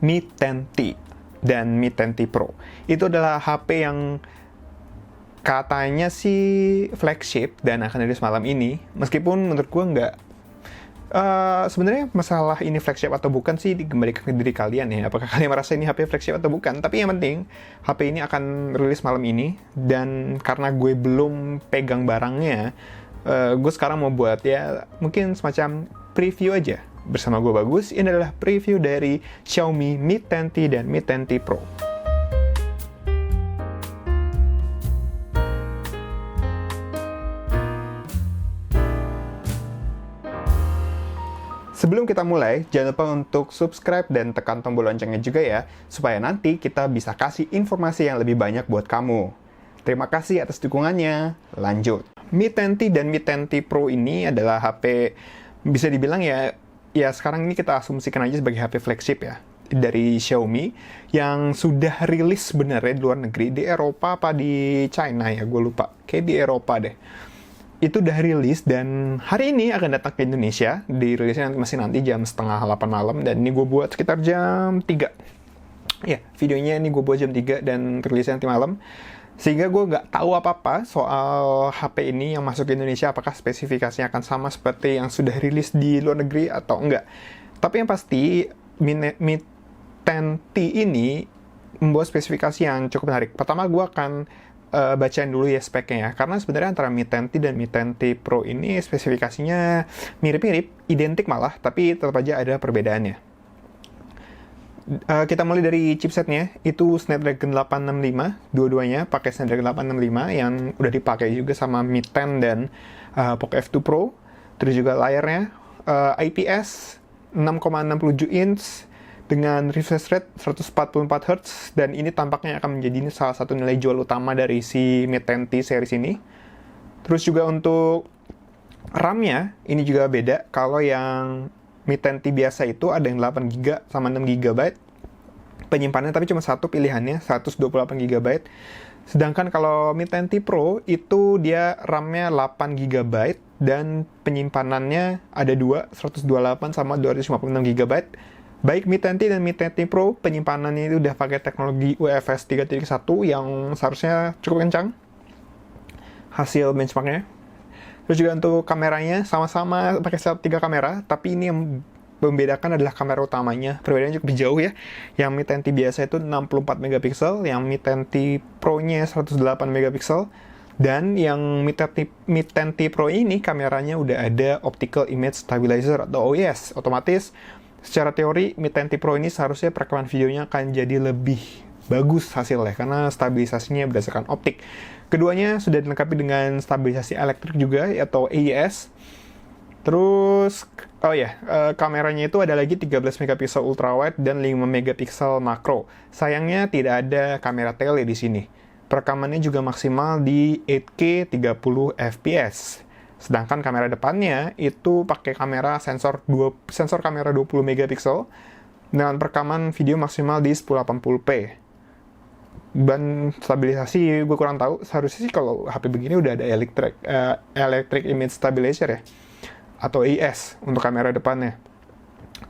Mi 10T dan Mi 10T Pro. Itu adalah HP yang katanya sih flagship dan akan rilis malam ini. Meskipun menurut gue nggak. Sebenarnya masalah ini flagship atau bukan sih dikembalikan ke diri kalian ya. Apakah kalian merasa ini HP flagship atau bukan? Tapi yang penting HP ini akan rilis malam ini. Dan karena gue belum pegang barangnya, gue sekarang mau buat ya mungkin semacam preview aja. Bersama gue Bagus, ini adalah preview dari Xiaomi Mi 10T dan Mi 10T Pro. Sebelum kita mulai, jangan lupa untuk subscribe dan tekan tombol loncengnya juga ya, supaya nanti kita bisa kasih informasi yang lebih banyak buat kamu. Terima kasih atas dukungannya. Lanjut. Mi 10T dan Mi 10T Pro ini adalah HP, bisa dibilang ya sekarang ini kita asumsikan aja sebagai HP flagship ya, dari Xiaomi, yang sudah rilis sebenarnya di luar negeri, di Eropa apa di China ya, gue lupa. Kayak di Eropa deh. Itu udah rilis dan hari ini akan datang ke Indonesia. Dirilisnya masih nanti jam 7:30 malam dan ini gue buat sekitar jam 3. Ya, videonya ini gue buat jam 3 dan rilisnya nanti malam. Sehingga gue nggak tahu apa-apa soal HP ini yang masuk ke Indonesia, apakah spesifikasinya akan sama seperti yang sudah rilis di luar negeri atau enggak. Tapi yang pasti Mi 10T ini membawa spesifikasi yang cukup menarik. Pertama gue akan bacain dulu ya speknya ya, karena sebenarnya antara Mi 10T dan Mi 10T Pro ini spesifikasinya mirip-mirip, identik malah, tapi tetap aja ada perbedaannya. Kita mulai dari chipsetnya, itu Snapdragon 865, dua-duanya pakai Snapdragon 865 yang udah dipakai juga sama Mi 10 dan Poco F2 Pro. Terus juga layarnya IPS 6,67 inch dengan refresh rate 144 Hz, dan ini tampaknya akan menjadi salah satu nilai jual utama dari si Mi 10T series ini. Terus juga untuk RAM-nya, ini juga beda. Kalau yang Mi 10T biasa itu ada yang 8GB sama 6GB penyimpanannya, tapi cuma satu pilihannya, 128GB. Sedangkan kalau Mi 10T Pro itu dia RAM-nya 8GB dan penyimpanannya ada dua, 128 sama 256GB. Baik Mi 10T dan Mi 10T Pro, penyimpanannya itu udah pakai teknologi UFS 3.1 yang seharusnya cukup kencang hasil benchmarknya. Terus juga untuk kameranya, sama-sama pakai 3 kamera, tapi ini yang membedakan adalah kamera utamanya. Perbedaannya cukup jauh ya. Yang Mi 10T biasa itu 64 megapiksel, yang Mi 10T Pro-nya 108 megapiksel. Dan yang Mi 10T Pro ini kameranya udah ada Optical Image Stabilizer atau OIS. Otomatis secara teori Mi 10T Pro ini seharusnya perekaman videonya akan jadi lebih bagus hasilnya karena stabilisasinya berdasarkan optik. Keduanya sudah dilengkapi dengan stabilisasi elektrik juga atau AES. Terus kameranya itu ada lagi 13 megapiksel ultrawide dan 5 megapiksel makro. Sayangnya tidak ada kamera tele di sini. Perekamannya juga maksimal di 8K 30 fps. Sedangkan kamera depannya itu pakai sensor kamera 20 megapiksel dengan perekaman video maksimal di 1080p. Dan stabilisasi gue kurang tahu, seharusnya sih kalau HP begini udah ada electric image stabilizer ya, atau AES untuk kamera depannya.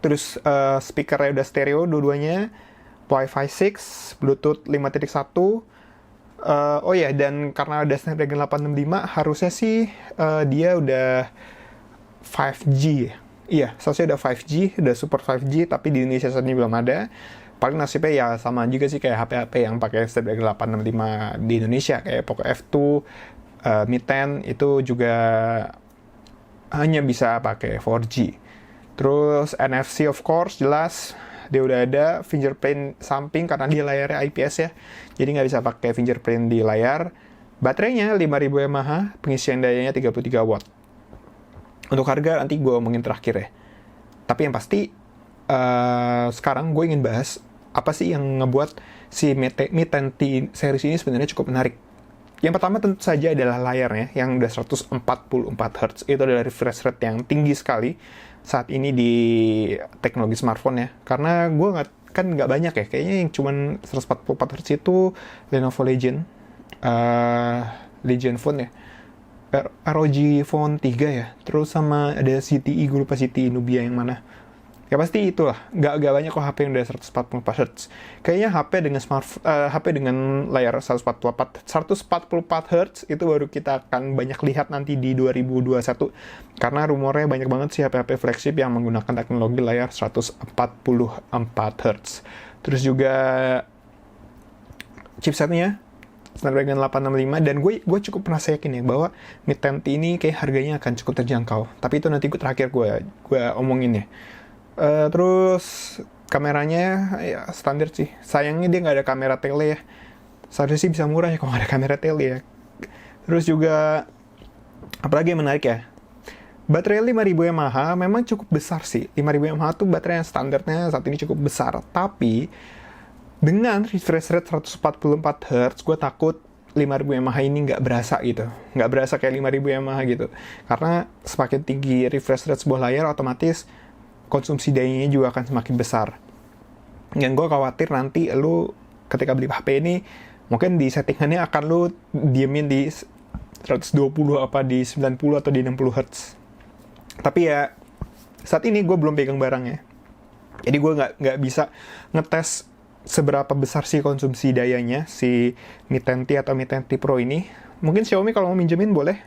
Terus speakernya udah stereo dua-duanya, Wi-Fi 6, Bluetooth 5.1. Dan karena ada Snapdragon 865, harusnya sih dia udah 5G ya. Iya, seharusnya udah 5G, udah support 5G, tapi di Indonesia saat ini belum ada. Paling nasibnya ya sama juga sih kayak HP-HP yang pakai Snapdragon 865 di Indonesia, kayak Poco F2, Mi 10, itu juga hanya bisa pakai 4G. Terus NFC of course, jelas dia udah ada fingerprint samping karena dia layarnya IPS ya, jadi nggak bisa pakai fingerprint di layar. Baterainya 5000 mAh, pengisian dayanya 33 watt. Untuk harga nanti gue omongin terakhir ya. Tapi yang pasti sekarang gue ingin bahas apa sih yang ngebuat si Mi 10T series ini sebenarnya cukup menarik. Yang pertama tentu saja adalah layarnya yang udah 144 Hz. Itu adalah refresh rate yang tinggi sekali saat ini di teknologi smartphone ya. Karena gue nggak banyak ya, kayaknya yang cuman 144 Hz itu Lenovo Legion Phone ya, ROG Phone 3 ya. Terus sama ada CTE, gue lupa CTE Nubia yang mana. Ya pasti itulah, nggak banyak kok HP yang udah 144 Hz. Kayaknya HP dengan layar 144 Hz itu baru kita akan banyak lihat nanti di 2021. Karena rumornya banyak banget sih HP-HP flagship yang menggunakan teknologi layar 144 Hz. Terus juga chipsetnya Snapdragon 865, dan gue cukup merasa yakin ya bahwa Mi 10T ini kayak harganya akan cukup terjangkau. Tapi itu nanti terakhir gue omongin ya. Terus kameranya ya standar sih. Sayangnya dia nggak ada kamera tele ya. Seharusnya sih bisa murah ya kalau nggak ada kamera tele ya. Terus juga apalagi yang menarik ya, baterai 5000 mAh memang cukup besar sih. 5000 mAh tuh baterai yang standarnya saat ini cukup besar. Tapi dengan refresh rate 144 Hz, gue takut 5000 mAh ini nggak berasa gitu. Nggak berasa kayak 5000 mAh gitu. Karena semakin tinggi refresh rate sebuah layar, otomatis konsumsi dayanya juga akan semakin besar. Yang gue khawatir nanti lu ketika beli HP ini, mungkin di settingannya akan lu diemin di 120 apa di 90 atau di 60 Hz. Tapi ya saat ini gue belum pegang barangnya, jadi gue nggak bisa ngetes seberapa besar sih konsumsi dayanya si Mi 10T atau Mi 10T Pro ini. Mungkin Xiaomi kalau mau minjemin boleh.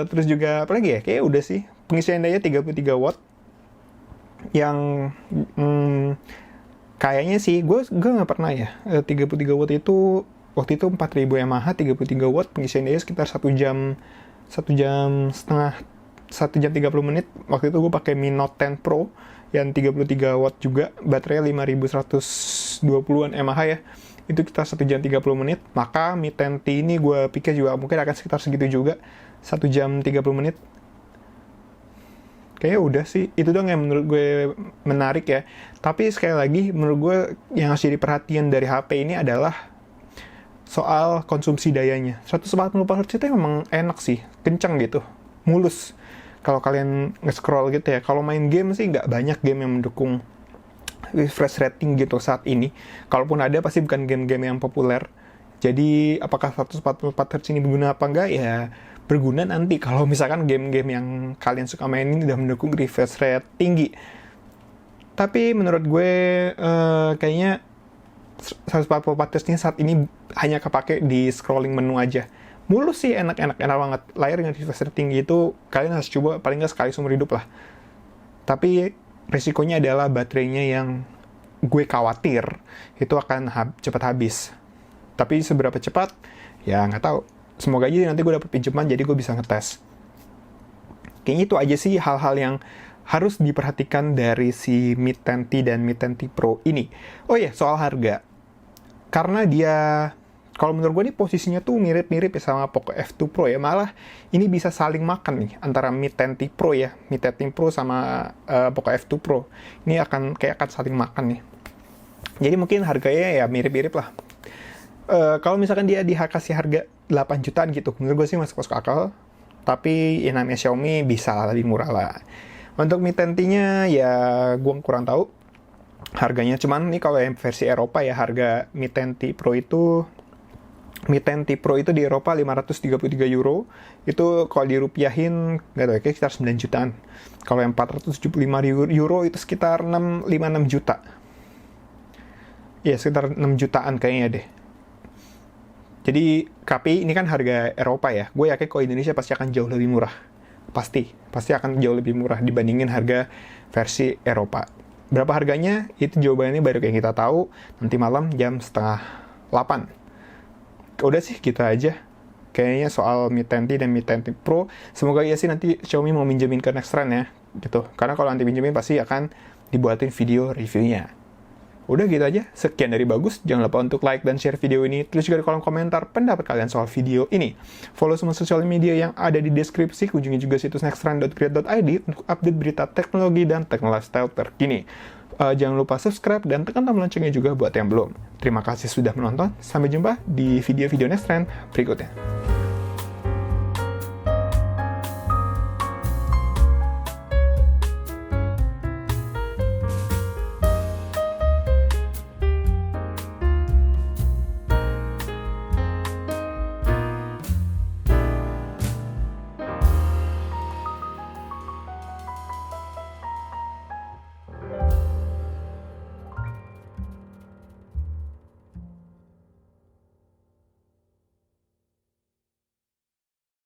Terus juga apa lagi ya, kayak udah sih. Pengisian daya 33 watt yang kayaknya sih gue nggak pernah ya 33 watt itu waktu itu 4000 mAh 33 watt pengisian daya sekitar 1 jam setengah, 1 jam 30 menit. Waktu itu gue pakai Mi Note 10 Pro yang 33 watt juga, baterai 5120-an mAh ya, itu kita 1 jam 30 menit. Maka Mi 10T ini gue pikir juga mungkin akan sekitar segitu juga, 1 jam 30 menit. Kayaknya udah sih, itu dong yang menurut gue menarik ya. Tapi sekali lagi, menurut gue yang harus jadi perhatian dari HP ini adalah soal konsumsi dayanya. 144 Hz itu memang enak sih, kencang gitu, mulus kalau kalian nge-scroll gitu ya. Kalau main game sih nggak banyak game yang mendukung refresh rating gitu saat ini. Kalaupun ada, pasti bukan game-game yang populer. Jadi apakah 144 Hz ini berguna apa enggak ya, berguna nanti kalau misalkan game-game yang kalian suka mainin udah mendukung refresh rate tinggi. Tapi menurut gue kayaknya 144 Hz ini saat ini hanya kepake di scrolling menu aja. Mulus sih, enak banget. Layar dengan refresh rate tinggi itu kalian harus coba paling nggak sekali seumur hidup lah. Tapi risikonya adalah baterainya yang gue khawatir itu akan cepat habis. Tapi seberapa cepat ya nggak tahu. Semoga aja nanti gue dapet pinjaman jadi gue bisa ngetes. Kayaknya itu aja sih hal-hal yang harus diperhatikan dari si Mi 10T dan Mi 10T Pro ini. Oh iya, soal harga. Karena dia, kalau menurut gue ini posisinya tuh mirip-mirip ya sama Poco F2 Pro ya. Malah ini bisa saling makan nih antara Mi 10T Pro ya. Mi 10T Pro sama Poco F2 Pro. Ini akan saling makan nih. Jadi mungkin harganya ya mirip-mirip lah. Kalau misalkan dia kasih harga 8 jutaan gitu, menurut gue sih masuk akal. Tapi ya namanya Xiaomi bisa lebih murah lah. Untuk Mi 10T-nya ya gue kurang tahu harganya. Cuman nih kalau yang versi Eropa ya, harga Mi 10T Pro itu di Eropa 533 euro. Itu kalau dirupiahin nggak tahu ya, kayak sekitar 9 jutaan. Kalau yang 475 euro itu sekitar 656 juta. Ya sekitar 6 jutaan kayaknya deh. Jadi KPI ini kan harga Eropa ya. Gue yakin kalau Indonesia pasti akan jauh lebih murah. Pasti akan jauh lebih murah dibandingin harga versi Eropa. Berapa harganya? Itu jawabannya baru kayak kita tahu nanti malam jam 7:30. Udah sih gitu aja. Kayaknya soal Mi 10T dan Mi 10T Pro. Semoga ya sih nanti Xiaomi mau minjemin ke Nextrend ya. Gitu. Karena kalau nanti minjemin pasti akan dibuatin video reviewnya. Udah gitu aja, sekian dari Bagus. Jangan lupa untuk like dan share video ini. Terus juga di kolom komentar pendapat kalian soal video ini. Follow semua sosial media yang ada di deskripsi. Kunjungi juga situs nextrend.create.id untuk update berita teknologi dan teknologi lifestyle terkini. Jangan lupa subscribe dan tekan tombol loncengnya juga buat yang belum. Terima kasih sudah menonton. Sampai jumpa di video-video Nextrend berikutnya.